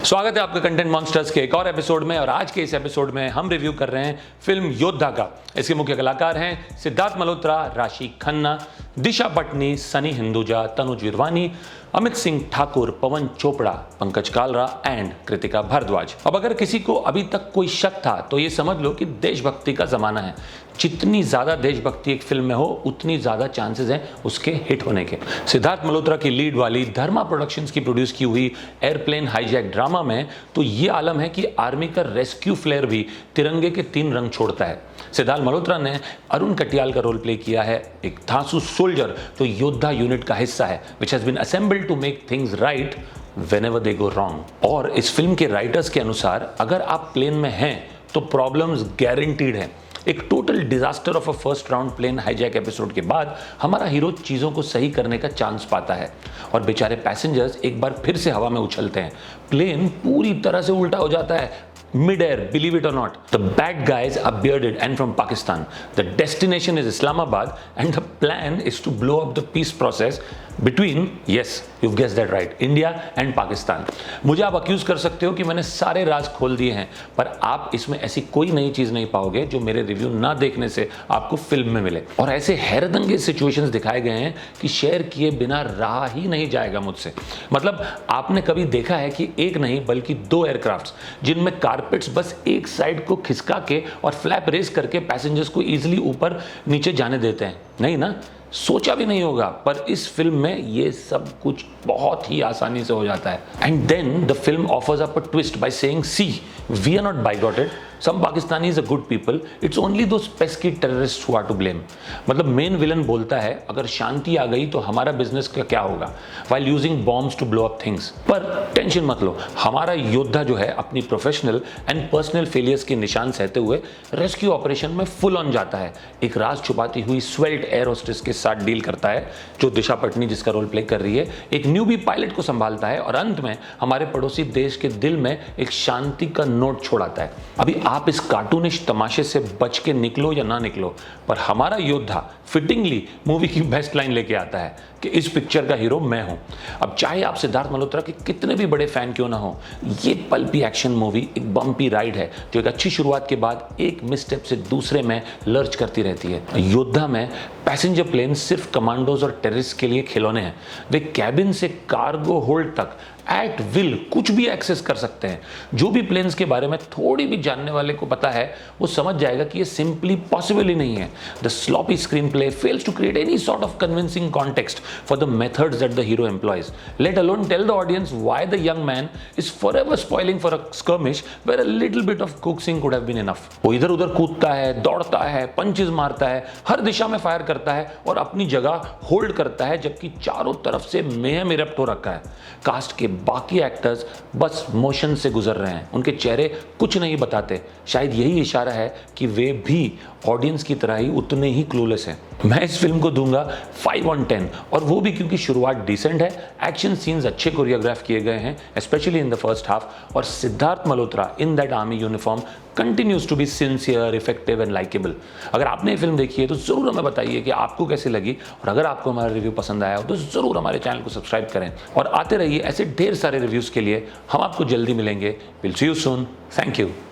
स्वागत है आपका कंटेंट मॉन्स्टर्स के एक और एपिसोड में। और आज के इस एपिसोड में हम रिव्यू कर रहे हैं फिल्म योद्धा का। इसके मुख्य कलाकार हैं सिद्धार्थ मल्होत्रा, राशि खन्ना, दिशा पटनी, सनी हिंदुजा, तनुज विरवानी, अमित सिंह ठाकुर, पवन चोपड़ा, पंकज कालरा एंड कृतिका भारद्वाज। अब अगर किसी को अभी तक कोई शक था तो ये समझ लो कि देशभक्ति का जमाना है। जितनी ज्यादा देशभक्ति एक फिल्म में हो उतनी ज्यादा चांसेस हैं उसके हिट होने के। सिद्धार्थ मल्होत्रा की लीड वाली धर्मा प्रोडक्शंस की प्रोड्यूस की हुई एयरप्लेन हाईजैक ड्रामा में तो ये आलम है कि आर्मी का रेस्क्यू फ्लेयर भी तिरंगे के 3 रंग छोड़ता है। सिद्धार्थ मल्होत्रा ने अरुण कटियाल का रोल प्ले किया है, एक धांसू सोल्जर जो योद्धा यूनिट का हिस्सा है, which has been assembled to make things right whenever they go wrong. और इस फिल्म के राइटर्स के अनुसार अगर आप प्लेन में हैं तो प्रॉब्लम्स गारंटीड हैं। एक total disaster of a first round plane hijack episode के बाद हमारा हीरो चीजों को सही करने का चांस पाता है और बेचारे पैसेंजर्स एक बार फिर से हवा में उछलते हैं। प्लेन पूरी तरह से उल्टा हो जाता है mid-air, believe it or not. The bad guys are bearded and from Pakistan. The destination is Islamabad and the plan is to blow up the peace process between, yes, you've guessed that right, India and Pakistan. मुझे आप accused कर सकते हो कि मैंने सारे राज खोल दिए हैं, पर आप इसमें ऐसी कोई नई चीज नहीं पाओगे जो मेरे रिव्यू ना देखने से आपको फिल्म में मिले। और ऐसे हैरतअंगेज सिचुएशंस दिखाए गए हैं कि शेयर किए बिना रहा ही नहीं जाएगा मुझसे। मतलब आपने कभी देखा है कि एक नहीं बल्कि 2 एयरक्राफ्ट्स जिनमें कारपेट्स बस एक साइड को खिसका के और फ्लैप रेस करके पैसेंजर्स को इजीली ऊपर नीचे जाने देते हैं? नहीं ना, सोचा भी नहीं होगा। पर इस फिल्म में ये सब कुछ बहुत ही आसानी से हो जाता है। And then the film offers up a twist by saying, see we are not bigoted, some Pakistanis are good people, it's only those pesky terrorists who are to blame। मतलब मेन विलन बोलता है अगर शांति आ गई तो हमारा business का क्या होगा, while using bombs to blow up things। पर टेंशन मत लो, हमारा योद्धा जो है अपनी प्रोफेशनल एंड पर्सनल फेलियर्स के निशान सहते हुए रेस्क्यू ऑपरेशन में फुल ऑन जाता है। एक राज छुपाती हुई स्वेल्ट एयर होस्टेस के साथ डील करता है जो दिशा पटनी जिसका रोल प्ले कर रही है, एक न्यूबी पायलट को संभालता है और अंत में हमारे पड़ोसी देश के दिल में एक शांति का नोट छोड़ाता है। अभी आप इस कार्टूनिश तमाशे से बच के निकलो या ना निकलो, पर हमारा योद्धा फिटिंगली मूवी की बेस्ट लाइन लेके आता है कि इस पिक्चर का हीरो मैं हूं। अब चाहे आप सिद्धार्थ मल्होत्रा के कितने भी बड़े फैन क्यों ना हो, ये पल्पी एक्शन मूवी एक बम्पी राइड है जो एक अच्छी शुरुआत के बाद एक मिसस्टेप से दूसरे में लर्च करती रहती है। योद्धा में पैसेंजर प्लेन सिर्फ कमांडोज और टेररिस्ट के लिए खिलौने हैं। वे कैबिन से कार्गो होल्ड तक एट विल कुछ भी एक्सेस कर सकते हैं। जो भी प्लेन्स के बारे में थोड़ी भी जानने वाले को पता है वो समझ जाएगा कि ये सिंपली पॉसिबल ही नहीं है। The sloppy screenplay fails to create any sort of convincing context for the methods that the hero employs, let alone tell the audience why the young man is forever spoiling for a skirmish where a little bit of coaxing could have been enough। वो इधर उधर कूदता है, दौड़ता है, punches मारता है, हर दिशा में फायर करता है और अपनी जगह होल्ड करता है, जबकि चारों तरफ से मेहम इरप्ट हो रखा है। कास्ट के बाकी एक्टर्स बस मोशन से गुजर रहे हैं, उनके चेहरे कुछ नहीं बताते। शायद यही इशारा है कि वे भी ऑडियंस की तरह ही उतने ही क्लूलेस हैं। मैं इस फिल्म को दूंगा 5 on 10, और वो भी क्योंकि शुरुआत डिसेंट है, एक्शन सीन्स अच्छे कोरियोग्राफ किए गए हैं specially in the first half, और Siddharth Malhotra in that army uniform continues to be sincere, effective and likeable. अगर आपने ये फिल्म देखी है तो जरूर हमें बताइए कि आपको कैसी लगी, और अगर आपको हमारा रिव्यू पसंद आया हो तो जरूर हमारे चैनल को सब्सक्राइब करें और आते रहिए ऐसे ढेर सारे रिव्यूज के लिए। हम आपको जल्दी मिलेंगे। Will see you soon. Thank you.